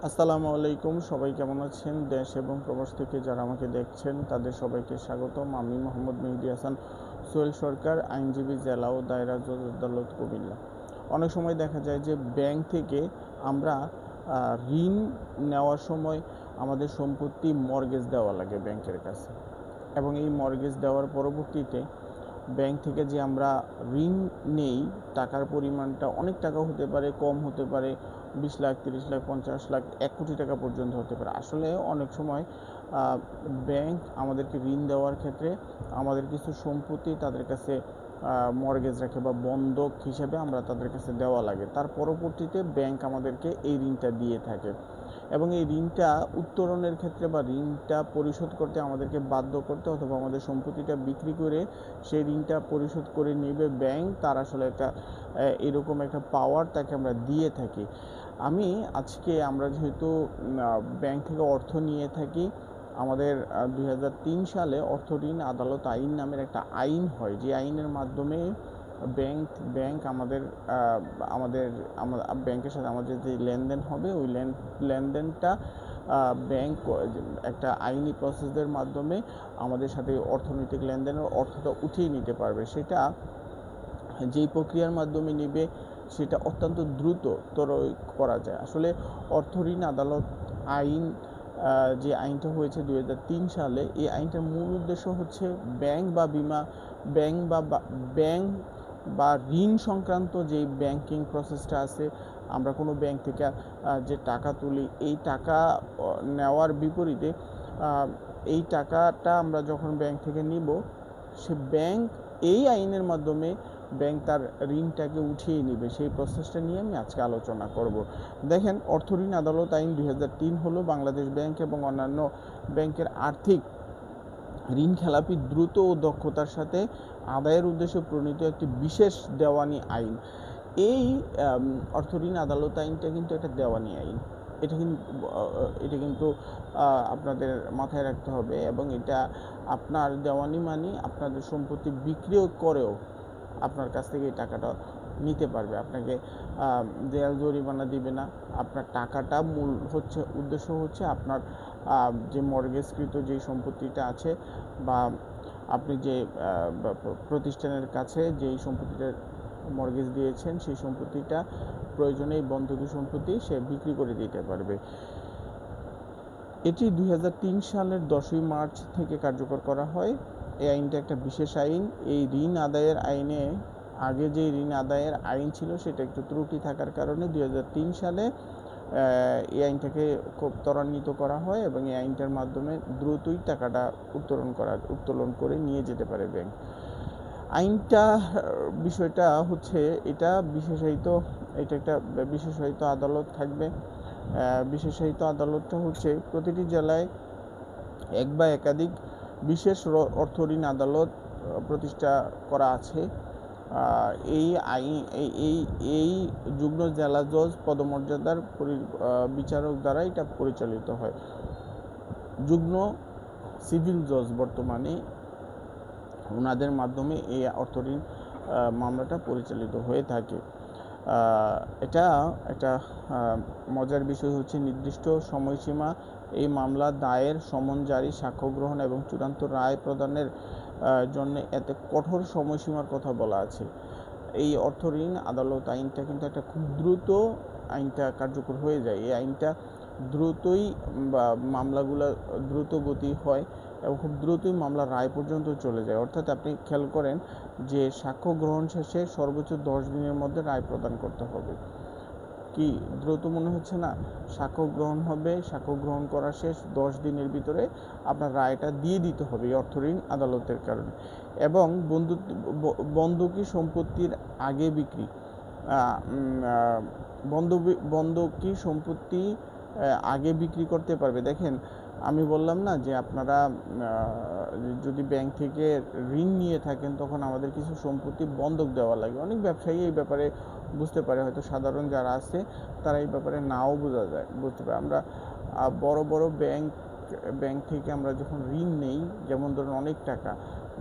আসসালামু আলাইকুম, সবাই কেমন আছেন? দেশ এবং প্রবাস থেকে যারা আমাকে দেখছেন তাদের সবাইকে স্বাগতম। আমি মোহাম্মদ মেহেদী হাসান সোহেল সরকার, আইনজীবী, জেলা ও দায়রা জজ আদালত, কুমিল্লা। অনেক সময় দেখা যায় যে ব্যাংক থেকে আমরা ঋণ নেওয়ার সময় আমাদের সম্পত্তি মর্গেজ দেওয়া লাগে ব্যাংকের কাছে, এবং এই মর্গেজ দেওয়ার পরবর্তীতে ব্যাংক থেকে যে আমরা ঋণ নেই, টাকার পরিমাণটা অনেক টাকা হতে পারে, কম হতে পারে, 20 লাখ, 30 লাখ, 50 লাখ, 1 কোটি টাকা পর্যন্ত হতে পারে। আসলে অনেক সময় ব্যাংক আমাদেরকে ঋণ দেওয়ার ক্ষেত্রে আমাদের কিছু সম্পত্তি তাদের কাছে মর্গেজ রাখে বা বন্ধক হিসেবে আমরা তাদের কাছে দেওয়া লাগে। তার পরবর্তীতে ব্যাংক আমাদেরকে এই ঋণটা দিয়ে থাকে, এবং এই ঋণটা উত্তোলনের ক্ষেত্রে বা ঋণটা পরিশোধ করতে আমাদেরকে বাধ্য করতে, অথবা আমাদের সম্পত্তিটা বিক্রি করে সেই ঋণটা পরিশোধ করে নেবে ব্যাংক। তার আসলে একটা এরকম একটা পাওয়ার তাকে আমরা দিয়ে থাকি। আমরা যেহেতু ব্যাংক থেকে অর্থ নিয়ে থাকি, আমাদের 2003 সালে অর্থ ঋণ আদালত আইন নামের একটা আইন হয়, যে আইনের মাধ্যমে ব্যাংক ব্যাংক আমাদের আমাদের ব্যাংকের সাথে আমাদের যে লেনদেন হবে, ওই লেনদেনটা ব্যাংক একটা আইনি প্রসেসের মাধ্যমে আমাদের সাথে অর্থনৈতিক লেনদেনের অর্থটা উঠিয়ে নিতে পারবে। সেটা যেই প্রক্রিয়ার মাধ্যমে নেবে সেটা অত্যন্ত দ্রুততর করা যায়। আসলে অর্থ ঋণ আদালত আইন, যে আইনটা হয়েছে 2003 সালে, এই আইনটার মূল উদ্দেশ্য হচ্ছে ব্যাংক বা বিমা ব্যাংক বা ব্যাংক বা ঋণ সংক্রান্ত যেই ব্যাংকিং প্রসেসটা আছে, আমরা কোনো ব্যাংক থেকে যে টাকা তুলি, এই টাকা নেওয়ার বিপরীতে এই টাকাটা আমরা যখন ব্যাংক থেকে নিব, সে ব্যাংক এই আইনের মাধ্যমে ব্যাংক তার ঋণটাকে উঠিয়ে নেবে। সেই প্রসেসটা নিয়ে আমি আজকে আলোচনা করব। দেখেন, অর্থ ঋণ আদালত আইন 2003 হলো বাংলাদেশ ব্যাংক এবং অন্যান্য ব্যাংকের আর্থিক ঋণ খেলাপি দ্রুত ও দক্ষতার সাথে আদায়ের উদ্দেশ্যে প্রণীত একটি বিশেষ দেওয়ানি আইন। এই অর্থ ঋণ আদালত আইনটা কিন্তু একটা দেওয়ানি আইন। এটা কিন্তু আপনাদের মাথায় রাখতে হবে, এবং এটা আপনার দেওয়ানি মানে আপনাদের সম্পত্তি বিক্রিও করেও আপনার কাছ থেকে এই টাকাটা নিতে পারবে। আপনাকে দেয়াল জরিমানা দিবে না। আপনার টাকাটা উদ্দেশ্য হচ্ছে আপনার যে মর্গেজকৃত যেই সম্পত্তিটা আছে, বা আপনি যে প্রতিষ্ঠানের কাছে যেই সম্পত্তিটা মর্গেজ দিয়েছেন, সেই সম্পত্তিটা প্রয়োজনে এই বন্ধকি সম্পত্তি সে বিক্রি করে দিতে পারবে। এটি 2003 সালের 10ই মার্চ থেকে কার্যকর করা হয়। এই আইনটা একটা বিশেষ আইন। এই ঋণ আদায়ের আইনে আগে যে ঋণ আদায়ের আইন ছিল সেটা একটু ত্রুটি থাকার কারণে 2003 সালে এই আইনটাকে খুব ত্বরান্বিত করা হয়, এবং এই আইনটার মাধ্যমে দ্রুতই টাকাটা উত্তোলন করে নিয়ে যেতে পারে ব্যাংক। আইনটা বিষয়টা হচ্ছে, এটা একটা বিশেষায়িত আদালত থাকবে। বিশেষায়িত আদালতটা হচ্ছে প্রতিটি জেলায় এক বা একাধিক বিশেষ অর্থ ঋণ আদালত প্রতিষ্ঠা করা আছে। এই আইন এই এই এই যুগ্ম জেলা জজ পদমর্যাদার বিচারক দ্বারা এটা পরিচালিত হয়। যুগ্ম সিভিল জজ বর্তমানে, ওনাদের মাধ্যমে এই অর্থ ঋণ মামলাটা পরিচালিত হয়ে থাকে। এটা একটা মজার বিষয় হচ্ছে, নির্দিষ্ট সময়সীমা এই মামলা দায়ের, সমন জারি, সাক্ষ্য গ্রহণ এবং চূড়ান্ত রায় প্রদানের জন্য এতে কঠোর সময়সীমার কথা বলা আছে। এই অর্থ ঋণ আদালত আইনটা কিন্তু একটা খুব দ্রুত আইনটা কার্যকর হয়ে যায়। এই আইনটা দ্রুতই বা মামলাগুলো দ্রুত গতি হয়, এবং খুব দ্রুতই মামলার রায় পর্যন্ত চলে যায়। অর্থাৎ আপনি খেয়াল করেন যে সাক্ষ্য গ্রহণ শেষে সর্বোচ্চ 10 দিনের মধ্যে রায় প্রদান করতে হবে। কি দ্রুত মনে হচ্ছে না? সাক্ষ্য গ্রহণ হবে, সাক্ষ্য গ্রহণ করা শেষ 10 দিনের ভিতরে আপনার রায়টা দিয়ে দিতে হবে এই অর্থ ঋণ আদালতের কারণে। এবং বন্ধকি সম্পত্তির আগে বিক্রি, বন্ধকি সম্পত্তি আগে বিক্রি করতে পারবে। দেখেন, আমি বললাম না যে আপনারা যদি ব্যাংক থেকে ঋণ নিয়ে থাকেন, তখন আমাদের কিছু সম্পত্তি বন্ধক দেওয়া লাগে। অনেক ব্যবসায়ী এই ব্যাপারে বুঝতে পারে, হয়তো সাধারণ যারা আছে তারা এই ব্যাপারে নাও বুঝতে পারে। আমরা বড় বড় ব্যাংক থেকে আমরা যখন ঋণ নেই, যেমন ধরুন অনেক টাকা,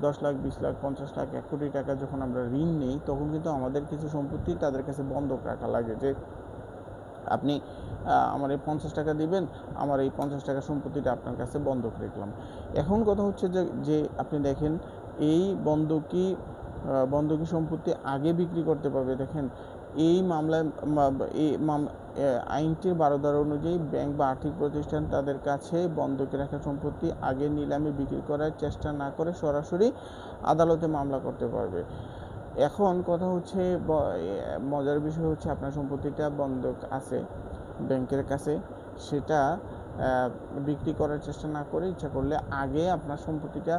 10 লাখ, 20 লাখ, 50 লাখ, 1 কোটি টাকা যখন আমরা ঋণ নেই, তখন কিন্তু আমাদের কিছু সম্পত্তি তাদের কাছে বন্ধক রাখা লাগে, যে আপনি আমার এই 50 টাকা দিবেন, আমার এই 50 টাকা সম্পত্তিটা আপনার কাছে বন্ধক রাখলাম। এখন কথা হচ্ছে যে আপনি দেখেন এই বন্ধকি সম্পত্তি আগে বিক্রি করতে পারবে। দেখেন এই মামলায় আইনটির 12 ধারা অনুযায়ী ব্যাংক বা আর্থিক প্রতিষ্ঠান তাদের কাছে বন্ধকি রাখা সম্পত্তি আগে নিলামে বিক্রি করার চেষ্টা না করে সরাসরি আদালতে মামলা করতে পারবে। এখন কথা হচ্ছে মজার বিষয় হচ্ছে আপনার সম্পত্তিটা বন্ধক আছে ব্যাংকের কাছে, সেটা বিক্রি করার চেষ্টা না করে ইচ্ছা করলে আগে আপনার সম্পত্তিটা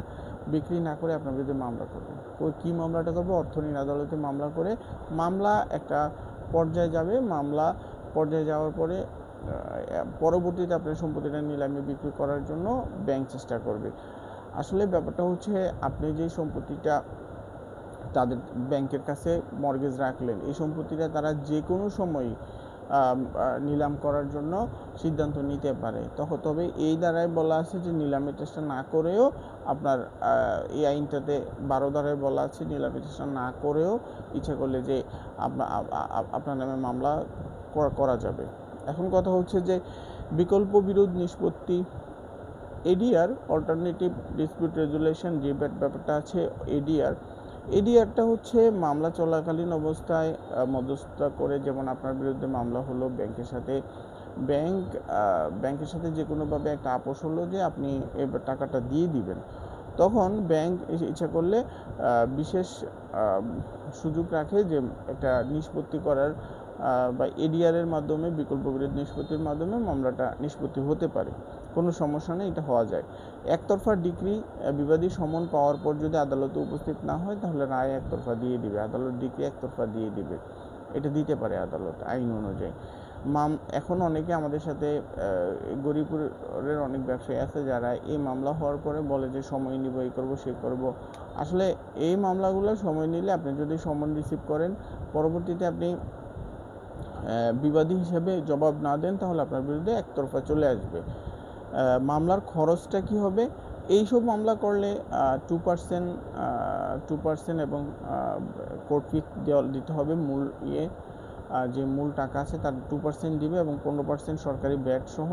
বিক্রি না করে আপনার বিরুদ্ধে মামলা করবে। কী মামলাটা করবে? অর্থঋণ আদালতে মামলা করে মামলা একটা পর্যায়ে যাবে। মামলা পর্যায়ে যাওয়ার পরে পরবর্তীতে আপনার সম্পত্তিটা নিলামে বিক্রি করার জন্য ব্যাংক চেষ্টা করবে। আসলে ব্যাপারটা হচ্ছে আপনি যে সম্পত্তিটা তাদের ব্যাংকের কাছে মর্গেজ রাখলেন, এই সম্পত্তিটা তারা যে কোনো সময় নিলাম করার জন্য সিদ্ধান্ত নিতে পারে। তবে এই দ্বারাই বলা আছে যে নিলামের চেষ্টা না করেও আপনার এই আইনটাতে 12 ধারায় বলা আছে নিলামের চেষ্টা না করেও ইচ্ছা করলে যে আপনার নামে মামলা করা যাবে। এখন কথা হচ্ছে যে বিকল্প বিরোধ নিষ্পত্তি, এডিআর অল্টারনেটিভ ডিসপিউট রেজুলেশন যে ব্যাপারটা আছে, এডিআরটা হচ্ছে মামলা চলাকালীন অবস্থায় মধ্যস্থতা করে, যেমন আপনার বিরুদ্ধে মামলা হলো ব্যাংকের সাথে যে কোনোভাবে একটা আপোষ হলো যে আপনি এবার টাকাটা দিয়ে দিবেন, তখন ব্যাংক ইচ্ছা করলে বিশেষ সুযোগ রাখে যে একটা নিষ্পত্তি করার বা এডিআরের মাধ্যমে বিকল্প বিরোধ নিষ্পত্তির মাধ্যমে মামলাটা নিষ্পত্তি হতে পারে। কোনো সমস্যা নেই, এটা হওয়া যায়। একতরফা ডিক্রি, বিবাদী সমন পাওয়ার পর যদি আদালতে উপস্থিত না হয় তাহলে রায় একতরফা দিয়ে দিবে, আদালত ডিক্রি একতরফা দিয়ে দিবে, এটা দিতে পারে আদালত আইন অনুযায়ী। এখন অনেকে আমাদের সাথে গরিপুরের অনেক ব্যবসায়ী আছে যারা এই মামলা হওয়ার পরে বলে যে সময় নিব, এই করবো সে করবো। আসলে এই মামলাগুলো সময় নিলে আপনি যদি সমন রিসিভ করেন, পরবর্তীতে আপনি বিবাদী হিসেবে জবাব না দেন, তাহলে আপনার বিরুদ্ধে একতরফা চলে আসবে। মামলার খরচটা কি হবে? এইসব মামলা করলে 2% এবং কোর্ট ফি দিতে হবে। যে মূল টাকা আছে তার 2% দিবে এবং 15% সরকারি ব্যাট সহ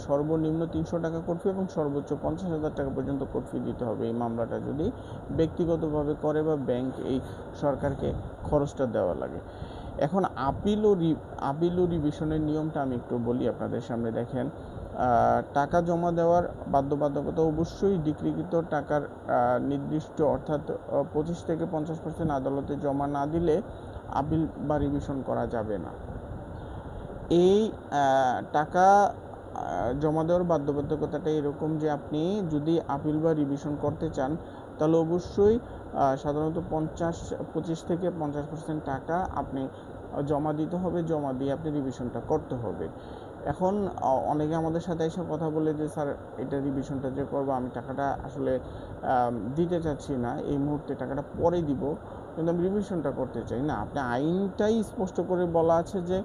সর্বনিম্ন 300 টাকা কোর্ট ফি এবং সর্বোচ্চ 50,000 টাকা পর্যন্ত কোর্ট ফি দিতে হবে এই মামলাটা যদি ব্যক্তিগতভাবে করে বা ব্যাংক এই সরকারকে খরচটা দেওয়া লাগে। এখন আপিল ও রিভিশনের নিয়মটা আমি একটু বলি আপনাদের সামনে। দেখেন, টাকা জমা দেওয়ার বাধ্যবাধকতা অবশ্যই ডিক্রিকৃত টাকার নির্দিষ্ট অর্থাৎ 25 থেকে 50% আদালতে জমা না দিলে আপিল বা রিভিশন করা যাবে না। এই টাকা জমা দেওয়ার বাধ্যবাধকতাটা এরকম যে আপনি যদি আপিল বা রিভিশন করতে চান তাহলে অবশ্যই সাধারণত 25 থেকে 50% টাকা আপনি জমা দিতে হবে, জমা দিয়ে আপনি রিভিশনটা করতে হবে। এখন অনেকে আমাদের সাথে এসে কথা বলে যে স্যার এটা রিভিশনটা যে করবো আমি টাকাটা আসলে দিতে চাচ্ছি না, এই মুহূর্তে টাকাটা পরে দিব, কিন্তু আমি রিভিশনটা করতে চাই না। আপনি আইনটাই স্পষ্ট করে বলা আছে যে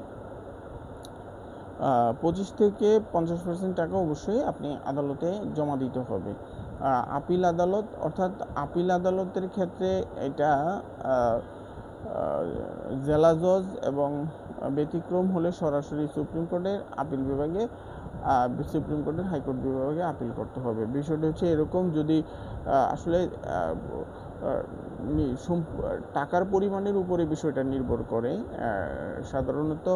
25 থেকে 50% টাকা অবশ্যই আপনি আদালতে জমা দিতে হবে। আপিল আদালত অর্থাৎ আপিল আদালতের ক্ষেত্রে এটা জেলা জজ এবং ব্যতিক্রম হলে সরাসরি সুপ্রিম কোর্টের আপিল বিভাগে সুপ্রিম কোর্টের হাইকোর্ট বিভাগে আপিল করতে হবে। বিষয়টা হচ্ছে এরকম, যদি আসলে টাকার পরিমাণের উপরে বিষয়টা নির্ভর করে। সাধারণত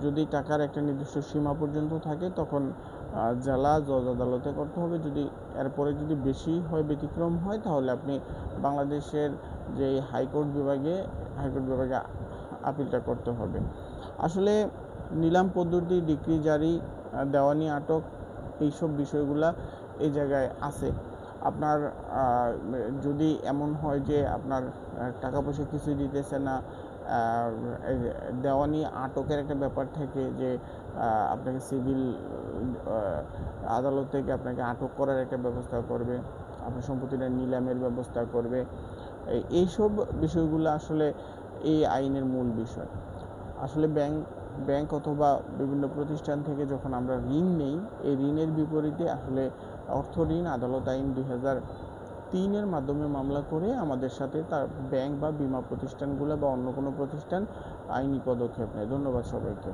যদি টাকার একটা নির্দিষ্ট সীমা পর্যন্ত থাকে তখন জেলা জজ আদালতে করতে হবে। যদি এরপরে যদি বেশি হয়, ব্যতিক্রম হয়, তাহলে আপনি বাংলাদেশের যে হাইকোর্ট বিভাগে আপিলটা করতে হবে। আসলে নিলাম পদ্ধতি, ডিক্রি জারি, দেওয়ানি, আটক, এইসব বিষয়গুলা এই জায়গায় আছে। আপনার যদি এমন হয় যে আপনার টাকা পয়সা কিছুই দিতেছে না, দেওয়ানি আটকের একটা ব্যাপার থাকে যে আপনাকে সিভিল আদালত থেকে আপনাকে আটক করার একটা ব্যবস্থা করবে, আপনার সম্পত্তিটা নিলামের ব্যবস্থা করবে। এইসব বিষয়গুলো আসলে এই আইনের মূল বিষয়। আসলে ব্যাংক অথবা বিভিন্ন প্রতিষ্ঠান থেকে যখন আমরা ঋণ নেই, এই ঋণের বিপরীতে আসলে অর্থ ঋণ আদালত আইন 2003-এর মাধ্যমে মামলা করে আমাদের সাথে তার ব্যাংক বা বীমা প্রতিষ্ঠানগুলো বা অন্য কোনো প্রতিষ্ঠান আইনি পদক্ষেপ নেয়। ধন্যবাদ সবাইকে।